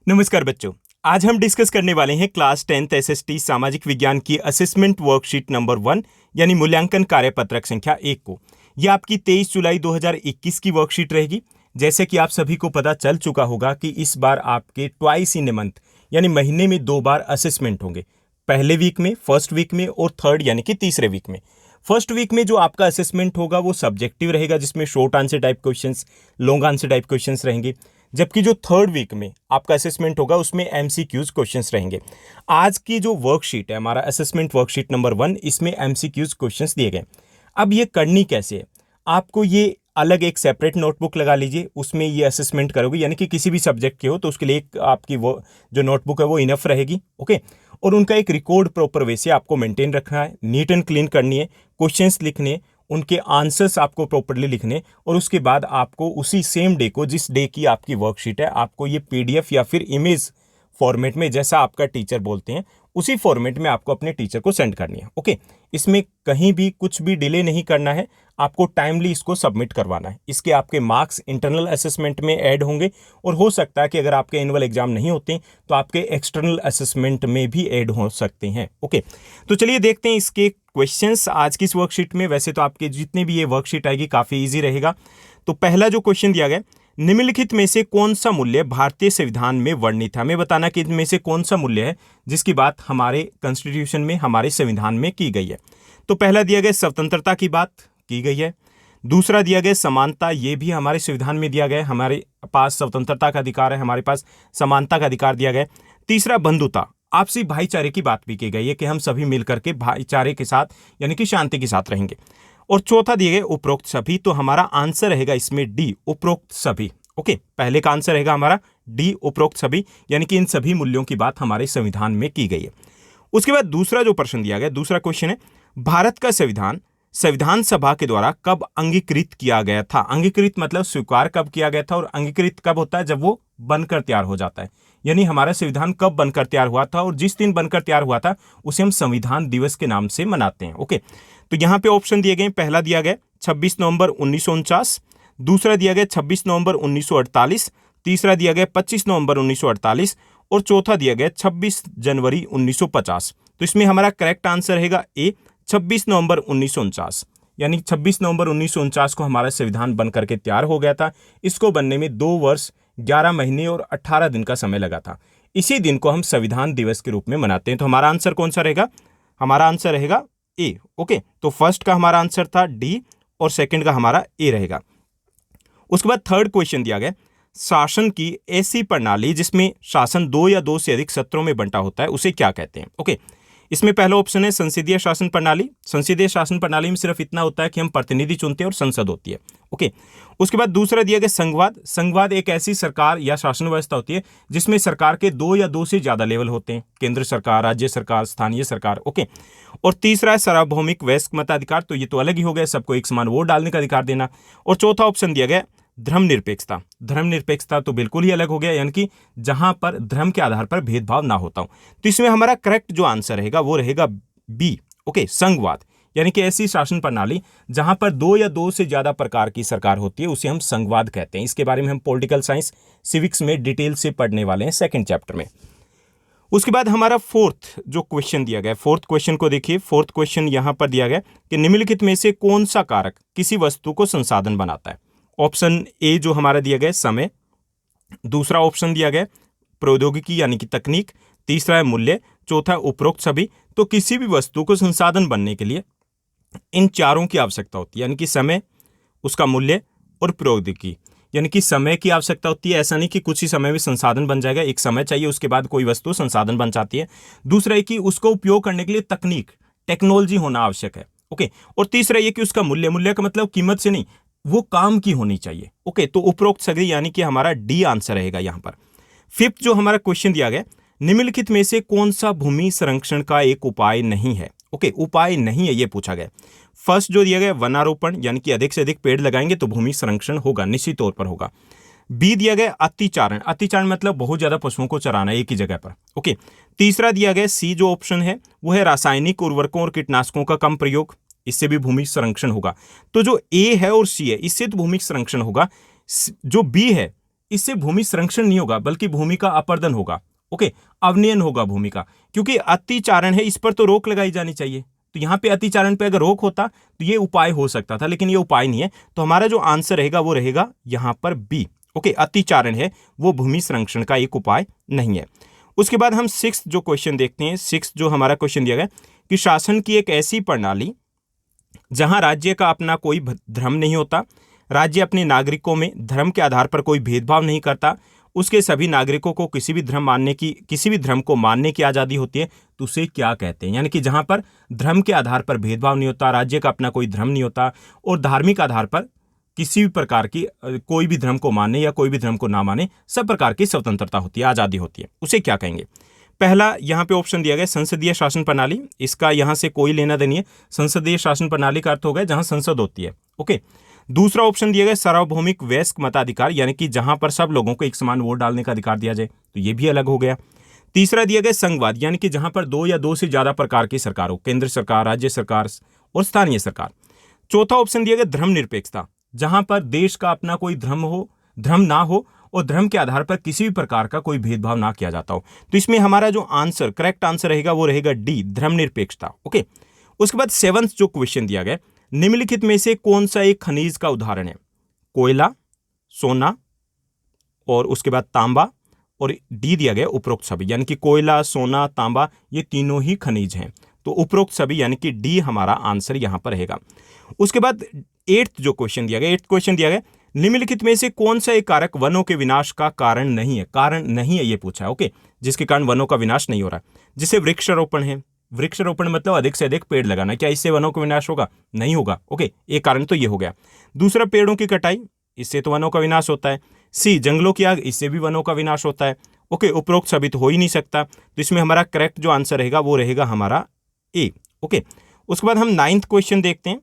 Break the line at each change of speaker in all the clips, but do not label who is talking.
नमस्कार बच्चों। आज हम डिस्कस करने वाले हैं क्लास 10th एसएसटी सामाजिक विज्ञान की असेसमेंट वर्कशीट नंबर 1 यानी मूल्यांकन कार्यपत्रक संख्या 1 को। यह आपकी 23 जुलाई 2021 की वर्कशीट रहेगी। जैसे कि आप सभी को पता चल चुका होगा कि इस बार आपके ट्वाइस इन ए मंथ यानी महीने में 2 बार असेसमेंट होंगे, पहले वीक में, फर्स्ट वीक में और थर्ड यानी कि तीसरे वीक में। फर्स्ट वीक में जो आपका असेसमेंट होगा वो सब्जेक्टिव रहेगा, जिसमें short answer type questions, long answer type questions रहेंगे। जबकि जो थर्ड वीक में आपका असेसमेंट होगा उसमें एमसीक्यूज क्वेश्चंस रहेंगे। आज की जो वर्कशीट है, हमारा असेसमेंट वर्कशीट नंबर 1, इसमें एमसीक्यूज क्वेश्चंस दिए गए। अब ये करनी कैसे है, आपको ये अलग एक सेपरेट नोटबुक लगा लीजिए, उसमें ये असेसमेंट करोगे, यानी कि किसी भी सब्जेक्ट के हो तो उसके लिए एक आपकी वो जो नोटबुक है वो इनफ रहेगी। ओके, और उनका एक रिकॉर्ड प्रॉपर वे से आपको मेंटेन रखना है, नीट एंड क्लीन करनी है, क्वेश्चंस लिखने, उनके आंसर्स आपको प्रॉपर्ली लिखने, और उसके बाद आपको उसी सेम डे को, जिस डे की आपकी वर्कशीट है, आपको ये पीडीएफ या फिर इमेज फॉर्मेट में, जैसा आपका टीचर बोलते हैं उसी फॉर्मेट में आपको अपने टीचर को सेंड करनी है। ओके, इसमें कहीं भी कुछ भी डिले नहीं करना है, आपको टाइमली इसको सबमिट करवाना है। इसके आपके मार्क्स इंटरनल असेसमेंट में ऐड होंगे, और हो सकता है कि अगर आपके एनुअल एग्जाम नहीं होते तो आपके एक्सटर्नल असेसमेंट में भी ऐड हो सकते हैं। ओके, तो चलिए देखते हैं इसके क्वेश्चंस आज की इस वर्कशीट में। वैसे तो आपके जितने भी ये वर्कशीट आएगी काफ़ी ईजी रहेगा। तो पहला जो क्वेश्चन दिया गया, निम्नलिखित में से कौन सा मूल्य भारतीय संविधान में वर्णित है। हमें बताना कि इनमें से कौन सा मूल्य है जिसकी बात हमारे कॉन्स्टिट्यूशन में, हमारे संविधान में की गई है। तो पहला दिया गया स्वतंत्रता की बात की गई है। दूसरा दिया गया समानता, ये भी हमारे संविधान में दिया गया है, हमारे पास स्वतंत्रता का अधिकार है, हमारे पास समानता का अधिकार दिया गया है। तीसरा बंधुता, आपसी भाईचारे की बात भी की गई है कि हम सभी मिलकर के भाईचारे के साथ यानी कि शांति के साथ रहेंगे। और चौथा दिए गए उपरोक्त सभी, तो हमारा आंसर रहेगा इसमें डी, उपरोक्त सभी। ओके, पहले का आंसर रहेगा हमारा डी, उपरोक्त सभी, यानी कि इन सभी मूल्यों की बात हमारे संविधान में की गई है। उसके बाद दूसरा जो प्रश्न दिया गया, दूसरा क्वेश्चन है, भारत का संविधान संविधान सभा के द्वारा कब अंगीकृत किया गया था। अंगीकृत मतलब स्वीकार कब किया गया था, और अंगीकृत कब होता है, जब वो बनकर तैयार हो जाता है। यानी हमारा संविधान कब बनकर तैयार हुआ था, और जिस दिन बनकर तैयार हुआ था उसे हम संविधान दिवस के नाम से मनाते हैं। ओके, तो यहां पे ऑप्शन दिए गए, पहला दिया गया 26 नवंबर 1949, दूसरा दिया गया 26 नवंबर 1948, तीसरा दिया गया 25 नवंबर 1948, और चौथा दिया गया 26 जनवरी 1950। तो इसमें हमारा करेक्ट आंसर रहेगा ए, 26 नवंबर 1949। यानी 26 नवंबर 1949 को हमारा संविधान बनकर के तैयार हो गया था। इसको बनने में 2 वर्ष 11 महीने और 18 दिन का समय लगा था। इसी दिन को हम संविधान दिवस के रूप में मनाते हैं। तो हमारा आंसर कौन सा रहेगा, हमारा आंसर रहेगा ए। ओके, तो फर्स्ट का हमारा आंसर था डी और सेकंड का हमारा ए रहेगा। उसके बाद थर्ड क्वेश्चन दिया गया, शासन की ऐसी प्रणाली जिसमें शासन 2 या 2 से अधिक सत्रों में बंटा होता है उसे क्या कहते हैं। ओके, इसमें पहला ऑप्शन है संसदीय शासन प्रणाली। संसदीय शासन प्रणाली में सिर्फ इतना होता है कि हम प्रतिनिधि चुनते हैं और संसद होती है। ओके, उसके बाद दूसरा दिया गया संघवाद। संघवाद एक ऐसी सरकार या शासन व्यवस्था होती है जिसमें सरकार के 2 या 2 से ज्यादा लेवल होते हैं, केंद्र सरकार, राज्य सरकार, स्थानीय सरकार। ओके, और तीसरा है सार्वभौमिक वयस्क मताधिकार। तो ये तो अलग ही हो गया, सबको एक समान वोट डालने का अधिकार देना। और चौथा ऑप्शन दिया गया धर्मनिरपेक्षता। धर्मनिरपेक्षता तो बिल्कुल ही अलग हो गया, यानी कि जहां पर धर्म के आधार पर भेदभाव ना होता हो। तो इसमें हमारा करेक्ट जो आंसर रहेगा वो रहेगा बी। ओके, संघवाद, यानी कि ऐसी शासन प्रणाली जहां पर 2 या 2 से ज्यादा प्रकार की सरकार होती है उसे हम संघवाद कहते हैं। इसके बारे में हम पॉलिटिकल साइंस सिविक्स में डिटेल से पढ़ने वाले हैं सेकंड चैप्टर में। उसके बाद हमारा फोर्थ जो क्वेश्चन दिया गया, फोर्थ क्वेश्चन को देखिए। फोर्थ क्वेश्चन यहां पर दिया गया कि निम्नलिखित में से कौन सा कारक किसी वस्तु को संसाधन बनाता है। ऑप्शन ए जो हमारा दिया गया समय, दूसरा ऑप्शन दिया गया प्रौद्योगिकी यानी कि तकनीक, तीसरा है मूल्य, चौथा उपरोक्त सभी। तो किसी भी वस्तु को संसाधन बनने के लिए इन चारों की आवश्यकता होती है, यानी कि समय, उसका मूल्य और प्रौद्योगिकी। यानी कि समय की आवश्यकता होती है, ऐसा नहीं कि कुछ ही समय में संसाधन बन जाएगा, एक समय चाहिए उसके बाद कोई वस्तु संसाधन बन जाती है। दूसरा है कि उसको उपयोग करने के लिए तकनीक, टेक्नोलॉजी होना आवश्यक है। ओके, और तीसरा ये कि उसका मूल्य, मूल्य का मतलब कीमत से नहीं, वो काम की होनी चाहिए। ओके, तो उपरोक्त सभी यानी कि हमारा डी आंसर रहेगा यहां पर। फिफ्थ जो हमारा क्वेश्चन दिया गया, निम्नलिखित में से कौन सा भूमि संरक्षण का एक उपाय नहीं है। ओके, उपाय नहीं है ये पूछा गया। फर्स्ट जो दिया गया वनारोपण, यानी कि अधिक से अधिक पेड़ लगाएंगे तो भूमि संरक्षण होगा, निश्चित तौर पर होगा। बी दिया गया अतिचारण। अतिचारण मतलब बहुत ज्यादा पशुओं को चराना एक ही जगह पर। ओके, तीसरा दिया गया सी जो ऑप्शन है वो है रासायनिक उर्वरकों और कीटनाशकों का कम प्रयोग, इससे भी भूमि संरक्षण होगा। तो जो ए है और सी है इससे तो भूमि संरक्षण होगा। जो बी है इससे भूमि संरक्षण नहीं होगा बल्कि भूमि का अपरदन होगा। ओके, अवनयन होगा भूमि का, क्योंकि अतिचारण है, इस पर तो रोक लगाई जानी चाहिए। तो यहां पे अतिचारण पे अगर रोक होता तो ये उपाय हो सकता था, लेकिन ये उपाय नहीं है। तो हमारा जो आंसर रहेगा वो रहेगा यहां पर बी। ओके, अतिचारण है वो भूमि संरक्षण का एक उपाय नहीं है। उसके बाद हम 6th जो क्वेश्चन देखते हैं। 6th जो हमारा क्वेश्चन दिया गया कि शासन की एक ऐसी प्रणाली जहां राज्य का अपना कोई धर्म नहीं होता, राज्य अपने नागरिकों में धर्म के आधार पर कोई भेदभाव नहीं करता, उसके सभी नागरिकों को किसी भी धर्म को मानने की आजादी होती है, तो उसे क्या कहते हैं? यानी कि जहां पर धर्म के आधार पर भेदभाव नहीं होता, राज्य का अपना कोई धर्म नहीं होता और धार्मिक आधार पर किसी भी प्रकार की कोई भी धर्म को माने या कोई भी धर्म को ना माने, सब प्रकार की स्वतंत्रता होती है, आजादी होती है, उसे क्या कहेंगे? पहला यहां पे ऑप्शन दिया गया संसदीय शासन प्रणाली। इसका यहां से कोई लेना देनी है। संसदीय शासन प्रणाली का अर्थ हो गया जहां संसद होती है। ओके, दूसरा ऑप्शन दिया गया सार्वभौमिक वयस्क मताधिकार, यानी कि जहां पर सब लोगों को एक समान वोट डालने का अधिकार दिया जाए, तो ये भी अलग हो गया। तीसरा दिया गया संघवाद, यानी कि जहां पर दो या दो से ज्यादा प्रकार की सरकार हो, केंद्र सरकार, राज्य सरकार और स्थानीय सरकार। चौथा ऑप्शन दिया गया धर्मनिरपेक्षता, जहां पर देश का अपना कोई धर्म ना हो और धर्म के आधार पर किसी भी प्रकार का कोई भेदभाव ना किया जाता हो। तो इसमें हमारा जो आंसर, करेक्ट आंसर रहेगा वो रहेगा डी, धर्मनिरपेक्षता। ओके, उसके बाद 7th जो क्वेश्चन दिया गया, निम्नलिखित में से कौन सा एक खनिज का उदाहरण है? कोयला, सोना और उसके बाद तांबा, और डी दिया गया उपरोक्त सभी, यानी कि कोयला, सोना, तांबा ये तीनों ही खनिज हैं। तो उपरोक्त सभी यानी कि डी हमारा आंसर यहां पर रहेगा। उसके बाद 8th जो क्वेश्चन दिया गया, 8th क्वेश्चन दिया गया, निम्नलिखित में से कौन सा एक कारक वनों के विनाश का कारण नहीं है? कारण नहीं है ये पूछा है। ओके, जिसके कारण वनों का विनाश नहीं हो रहा है। जैसे वृक्षारोपण है, वृक्षारोपण मतलब अधिक से अधिक पेड़ लगाना, क्या इससे वनों का विनाश होगा? नहीं होगा। ओके, एक कारण तो ये हो गया। दूसरा, पेड़ों की कटाई, इससे तो वनों का विनाश होता है। सी, जंगलों की आग, इससे भी वनों का विनाश होता है। ओके, उपरोक्त सभी तो हो ही नहीं सकता, तो इसमें हमारा करेक्ट जो आंसर रहेगा वो रहेगा हमारा ए। ओके, उसके बाद हम 9th क्वेश्चन देखते हैं,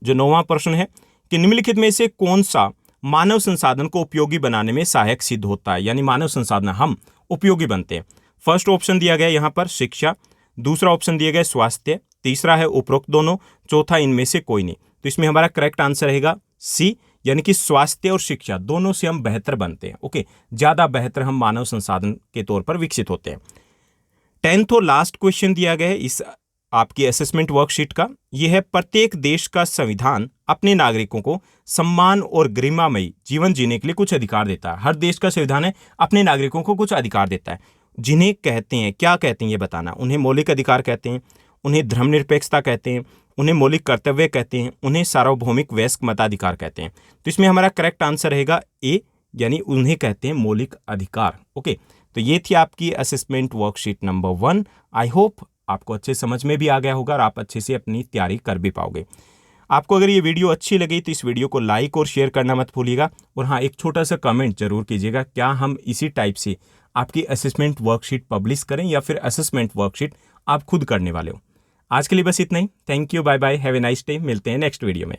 जो 9वां प्रश्न है कि निम्नलिखित में से कौन सा मानव संसाधन को उपयोगी बनाने में सहायक सिद्ध होता है? यानी मानव संसाधन हम उपयोगी बनते हैं। फर्स्ट ऑप्शन दिया गया यहां पर शिक्षा, दूसरा ऑप्शन दिया गया स्वास्थ्य, तीसरा है उपरोक्त दोनों, चौथा इनमें से कोई नहीं। तो इसमें हमारा करेक्ट आंसर रहेगा सी, यानी कि स्वास्थ्य और शिक्षा दोनों से हम बेहतर बनते हैं। ओके, ज्यादा बेहतर हम मानव संसाधन के तौर पर विकसित होते हैं। 10th और लास्ट क्वेश्चन दिया गया है इस आपकी असेसमेंट वर्कशीट का, यह है प्रत्येक देश का संविधान अपने नागरिकों को सम्मान और गरिमामयी जीवन जीने के लिए कुछ अधिकार देता है। हर देश का संविधान है अपने नागरिकों को कुछ अधिकार देता है, जिन्हें कहते हैं, क्या कहते हैं ये बताना। उन्हें मौलिक अधिकार कहते हैं, उन्हें धर्मनिरपेक्षता कहते हैं, उन्हें मौलिक कर्तव्य कहते हैं, उन्हें सार्वभौमिक वयस्क मताधिकार कहते हैं। तो इसमें हमारा करेक्ट आंसर रहेगा ए, यानी उन्हें कहते हैं मौलिक अधिकार। ओके, तो ये थी आपकी assessment worksheet number 1। I hope आपको अच्छे समझ में भी आ गया होगा और आप अच्छे से अपनी तैयारी कर भी पाओगे। आपको अगर ये वीडियो अच्छी लगी तो इस वीडियो को लाइक और शेयर करना मत भूलिएगा, और हाँ, एक छोटा सा कमेंट जरूर कीजिएगा, क्या हम इसी टाइप से आपकी असेसमेंट वर्कशीट पब्लिश करें या फिर असेसमेंट वर्कशीट आप खुद करने वाले हो। आज के लिए बस इतना ही। Thank you, bye bye, have a nice day. मिलते हैं नेक्स्ट वीडियो में।